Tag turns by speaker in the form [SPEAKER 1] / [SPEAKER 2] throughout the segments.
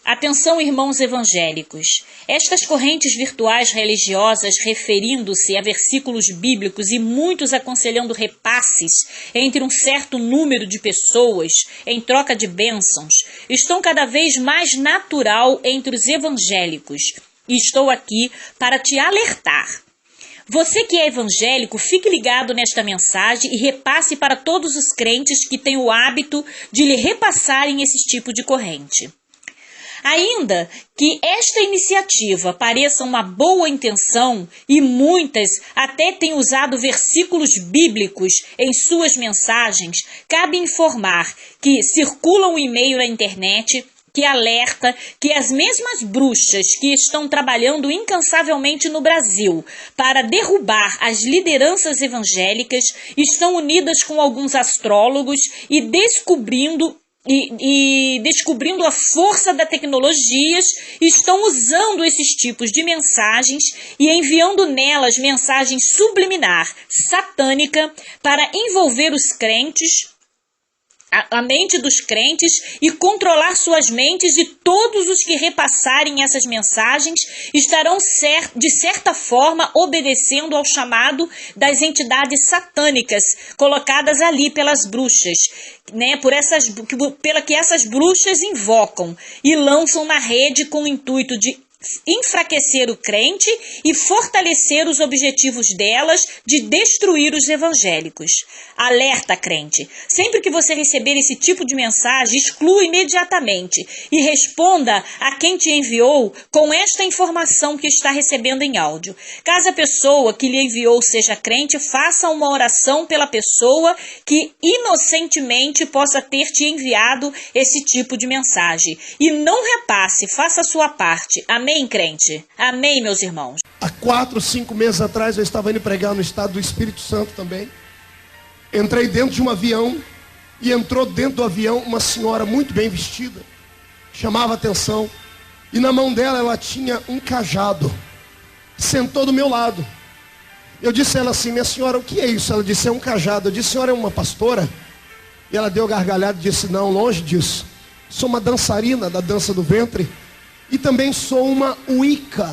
[SPEAKER 1] Atenção, irmãos evangélicos. Estas correntes virtuais religiosas, referindo-se a versículos bíblicos e muitos aconselhando repasses entre um certo número de pessoas em troca de bênçãos, estão cada vez mais natural entre os evangélicos. E estou aqui para te alertar. Você que é evangélico, fique ligado nesta mensagem e repasse para todos os crentes que têm o hábito de lhe repassarem esse tipo de corrente. Ainda que esta iniciativa pareça uma boa intenção e muitas até têm usado versículos bíblicos em suas mensagens, cabe informar que circula um e-mail na internet que alerta que as mesmas bruxas que estão trabalhando incansavelmente no Brasil para derrubar as lideranças evangélicas estão unidas com alguns astrólogos e descobrindo a força da tecnologia, estão usando esses tipos de mensagens e enviando nelas mensagem subliminar, satânica, para envolver os crentes, a mente dos crentes e controlar suas mentes, e todos os que repassarem essas mensagens estarão, de certa forma, obedecendo ao chamado das entidades satânicas colocadas ali pelas bruxas, né, pela que essas bruxas invocam e lançam na rede com o intuito de enfraquecer o crente e fortalecer os objetivos delas de destruir os evangélicos. Alerta, crente! Sempre que você receber esse tipo de mensagem, exclua imediatamente e responda a quem te enviou com esta informação que está recebendo em áudio. Caso a pessoa que lhe enviou seja crente, faça uma oração pela pessoa que inocentemente possa ter te enviado esse tipo de mensagem. E não repasse, faça a sua parte. Amém, crente? Amém, meus irmãos?
[SPEAKER 2] Há 4, 5 meses atrás eu estava indo pregar no estado do Espírito Santo também. Entrei dentro de um avião e entrou dentro do avião uma senhora muito bem vestida. Chamava atenção. E na mão dela ela tinha um cajado. Sentou do meu lado. Eu disse a ela assim: minha senhora, o que é isso? Ela disse: é um cajado. Eu disse: a senhora é uma pastora? E ela deu gargalhada e disse: não, longe disso. Sou uma dançarina da dança do ventre. E também sou uma Wicca.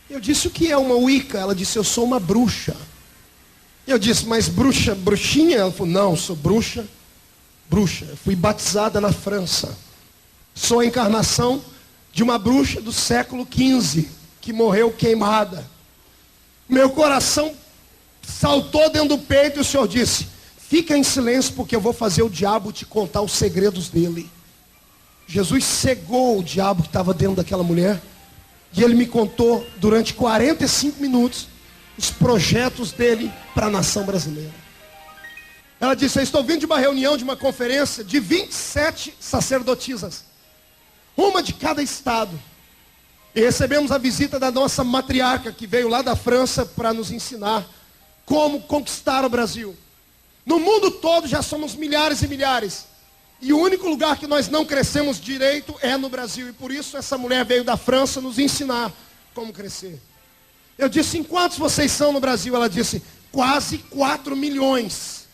[SPEAKER 2] Eu disse: o que é uma Wicca? Ela disse: eu sou uma bruxa. Eu disse: mas bruxa, bruxinha? Ela falou: não, sou bruxa. Eu fui batizada na França. Sou a encarnação de uma bruxa do século XV, que morreu queimada. Meu coração saltou dentro do peito e o Senhor disse: fica em silêncio, porque eu vou fazer o diabo te contar os segredos dele. Jesus cegou o diabo que estava dentro daquela mulher. E ele me contou durante 45 minutos os projetos dele para a nação brasileira. Ela disse: eu estou vindo de uma reunião, de uma conferência de 27 sacerdotisas, uma de cada estado. E recebemos a visita da nossa matriarca, que veio lá da França para nos ensinar como conquistar o Brasil. No mundo todo já somos milhares e milhares. E o único lugar que nós não crescemos direito é no Brasil. E por isso essa mulher veio da França nos ensinar como crescer. Eu disse: em quantos vocês são no Brasil? Ela disse: quase 4 milhões.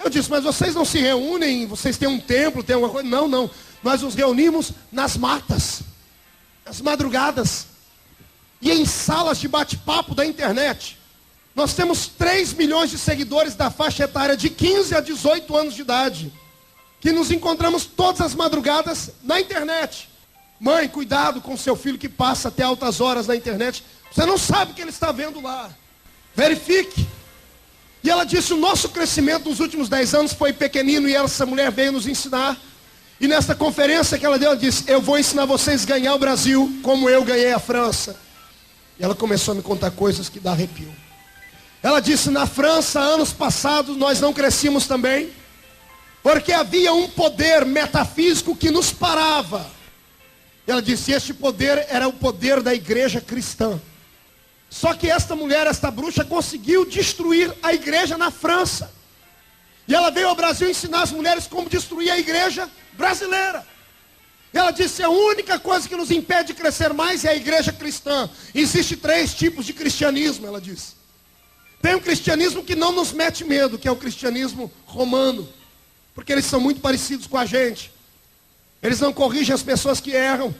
[SPEAKER 2] Eu disse: mas vocês não se reúnem? Vocês têm um templo, têm alguma coisa? Não. Nós nos reunimos nas matas, nas madrugadas e em salas de bate-papo da internet. Nós temos 3 milhões de seguidores da faixa etária de 15 a 18 anos de idade, que nos encontramos todas as madrugadas na internet. Mãe, cuidado com seu filho que passa até altas horas na internet. Você não sabe o que ele está vendo lá. Verifique. E ela disse: o nosso crescimento nos últimos 10 anos foi pequenino, e essa mulher veio nos ensinar. E nessa conferência que ela deu, ela disse: eu vou ensinar vocês a ganhar o Brasil como eu ganhei a França. E ela começou a me contar coisas que dá arrepio. Ela disse: na França, anos passados, nós não crescíamos também, porque havia um poder metafísico que nos parava. Ela disse: este poder era o poder da igreja cristã. Só que esta mulher, esta bruxa, conseguiu destruir a igreja na França. E ela veio ao Brasil ensinar as mulheres como destruir a igreja brasileira. E ela disse: a única coisa que nos impede de crescer mais é a igreja cristã. Existem 3 tipos de cristianismo, ela disse. Tem um cristianismo que não nos mete medo, que é o cristianismo romano, porque eles são muito parecidos com a gente. Eles não corrigem as pessoas que erram.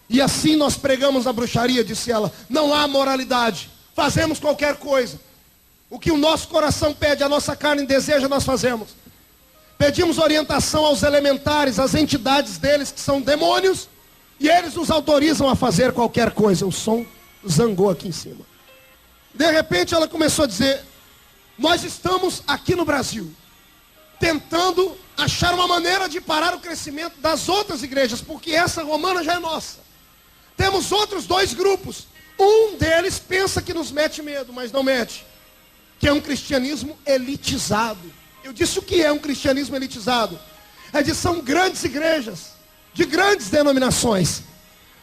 [SPEAKER 2] E assim nós pregamos a bruxaria, disse ela. Não há moralidade. Fazemos qualquer coisa. O que o nosso coração pede, a nossa carne deseja, nós fazemos. Pedimos orientação aos elementares, às entidades deles que são demônios. E eles nos autorizam a fazer qualquer coisa. O som zangou aqui em cima. De repente ela começou a dizer: nós estamos aqui no Brasil tentando achar uma maneira de parar o crescimento das outras igrejas, porque essa romana já é nossa. Temos outros 2 grupos. Um deles pensa que nos mete medo, mas não mete. Que é um cristianismo elitizado. Eu disse o que é um cristianismo elitizado. São grandes igrejas, de grandes denominações,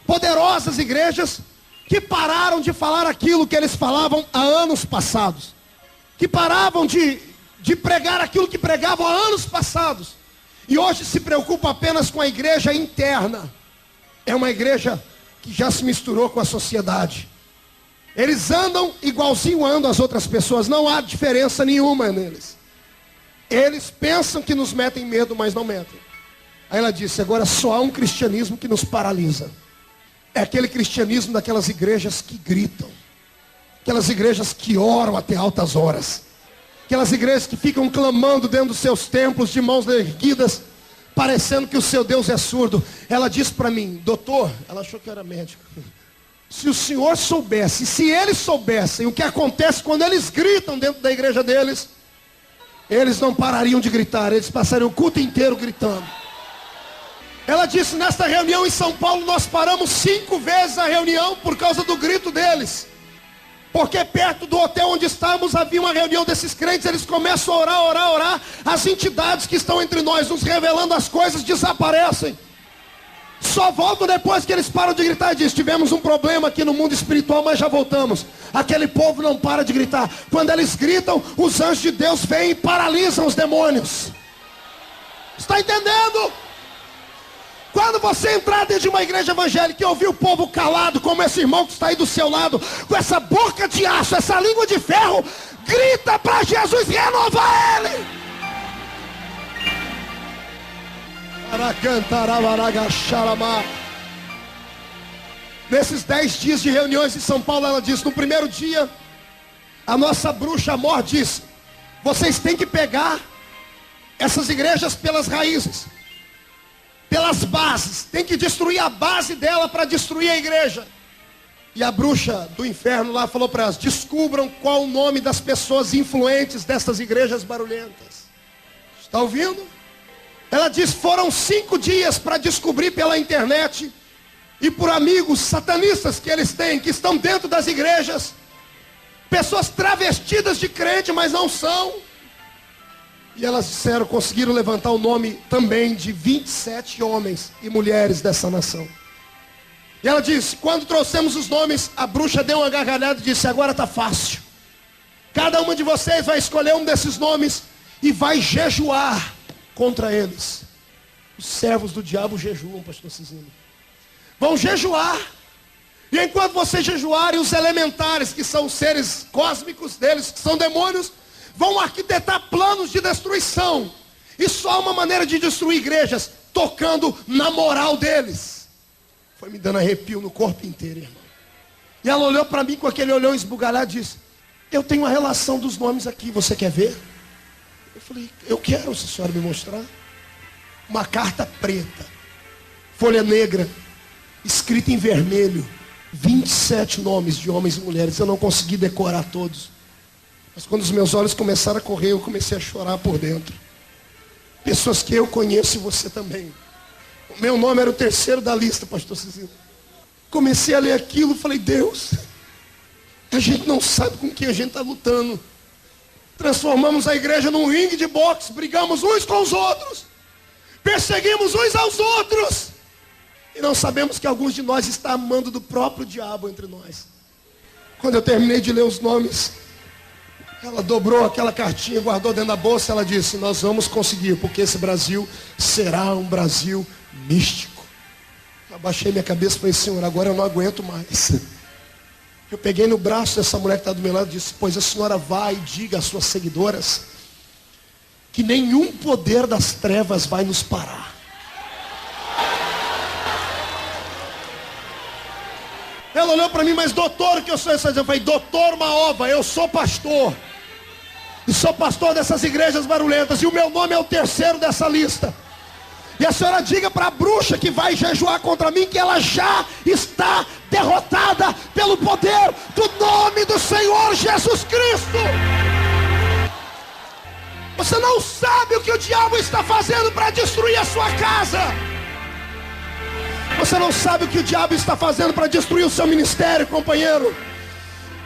[SPEAKER 2] poderosas igrejas, que pararam de falar aquilo que eles falavam há anos passados. Que paravam de pregar aquilo que pregavam há anos passados. E hoje se preocupam apenas com a igreja interna. É uma igreja que já se misturou com a sociedade. Eles andam igualzinho andam as outras pessoas. Não há diferença nenhuma neles. Eles pensam que nos metem medo, mas não metem. Aí ela disse: agora só há um cristianismo que nos paralisa. É aquele cristianismo daquelas igrejas que gritam. Aquelas igrejas que oram até altas horas. Aquelas igrejas que ficam clamando dentro dos seus templos de mãos erguidas, parecendo que o seu Deus é surdo. Ela disse para mim: doutor, ela achou que eu era médico. Se o senhor soubesse, se eles soubessem o que acontece quando eles gritam dentro da igreja deles, eles não parariam de gritar, eles passariam o culto inteiro gritando. Ela disse: nesta reunião em São Paulo nós paramos 5 vezes a reunião por causa do grito deles. Porque perto do hotel onde estávamos havia uma reunião desses crentes. Eles começam a orar. As entidades que estão entre nós, nos revelando as coisas, desaparecem. Só voltam depois que eles param de gritar. E diz: tivemos um problema aqui no mundo espiritual, mas já voltamos. Aquele povo não para de gritar. Quando eles gritam, os anjos de Deus vêm e paralisam os demônios. Está entendendo? Quando você entrar dentro de uma igreja evangélica e ouvir o povo calado, como esse irmão que está aí do seu lado, com essa boca de aço, essa língua de ferro, grita para Jesus renovar ele. Nesses 10 dias de reuniões em São Paulo, ela disse: no primeiro dia, a nossa bruxa Amor disse: vocês têm que pegar essas igrejas pelas raízes, pelas bases, tem que destruir a base dela para destruir a igreja. E a bruxa do inferno lá falou para elas: descubram qual o nome das pessoas influentes dessas igrejas barulhentas. Está ouvindo? Ela disse: foram 5 dias para descobrir pela internet e por amigos satanistas que eles têm, que estão dentro das igrejas, pessoas travestidas de crente, mas não são. E elas disseram, conseguiram levantar o nome também de 27 homens e mulheres dessa nação. E ela disse: quando trouxemos os nomes, a bruxa deu uma gargalhada e disse: agora está fácil. Cada uma de vocês vai escolher um desses nomes e vai jejuar contra eles. Os servos do diabo jejuam, pastor Cizinho. Vão jejuar. E enquanto vocês jejuarem, os elementares, que são os seres cósmicos deles, que são demônios, vão arquitetar planos de destruição. E só há uma maneira de destruir igrejas: tocando na moral deles. Foi me dando arrepio no corpo inteiro, irmão. E ela olhou para mim com aquele olhão esbugalhado e disse: eu tenho a relação dos nomes aqui, você quer ver? Eu falei: eu quero, se a senhora me mostrar. Uma carta preta, folha negra, escrita em vermelho, 27 nomes de homens e mulheres. Eu não consegui decorar todos, mas quando os meus olhos começaram a correr, eu comecei a chorar por dentro. Pessoas que eu conheço e você também. O meu nome era o 3º da lista, pastor Cizinho. Comecei a ler aquilo, falei: Deus, a gente não sabe com quem a gente está lutando. Transformamos a igreja num ringue de boxe, brigamos uns com os outros, perseguimos uns aos outros, e não sabemos que alguns de nós está amando do próprio diabo entre nós. Quando eu terminei de ler os nomes, ela dobrou aquela cartinha, guardou dentro da bolsa. Ela disse: nós vamos conseguir, porque esse Brasil será um Brasil místico. Eu abaixei minha cabeça e falei: Senhor, agora eu não aguento mais. Eu peguei no braço dessa mulher que está do meu lado e disse: pois a senhora vai e diga às suas seguidoras que nenhum poder das trevas vai nos parar. Ela olhou para mim, mas doutor, o que eu sou? Eu falei, doutor Maova, eu sou pastor. E sou pastor dessas igrejas barulhentas. E o meu nome é o terceiro dessa lista. E a senhora diga para a bruxa que vai jejuar contra mim que ela já está derrotada pelo poder do nome do Senhor Jesus Cristo. Você não sabe o que o diabo está fazendo para destruir a sua casa. Você não sabe o que o diabo está fazendo para destruir o seu ministério, companheiro.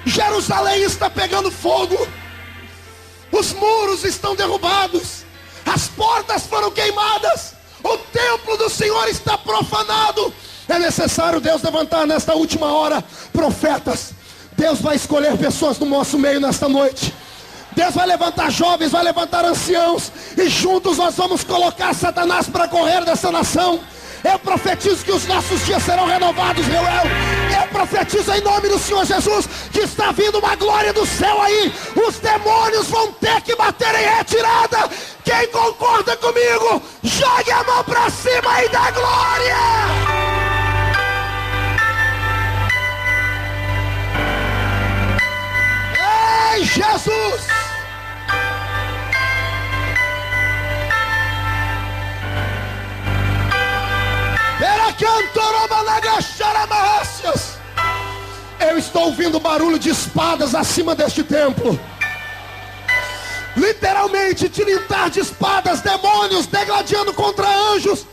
[SPEAKER 2] Jerusalém está pegando fogo. Os muros estão derrubados. As portas foram queimadas. O templo do Senhor está profanado. É necessário Deus levantar nesta última hora profetas. Deus vai escolher pessoas no nosso meio nesta noite. Deus vai levantar jovens, vai levantar anciãos. E juntos nós vamos colocar Satanás para correr dessa nação. Eu profetizo que os nossos dias serão renovados, Reuel. Eu profetizo em nome do Senhor Jesus que está vindo uma glória do céu aí. Os demônios vão ter que bater em retirada. Quem concorda comigo, jogue a mão para cima e dá glória. Ei, Jesus! Eu estou ouvindo barulho de espadas acima deste templo. Literalmente, tilintar de espadas, demônios degladiando contra anjos.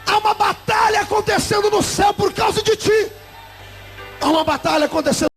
[SPEAKER 2] Há uma batalha acontecendo no céu por causa de ti. Há uma batalha acontecendo.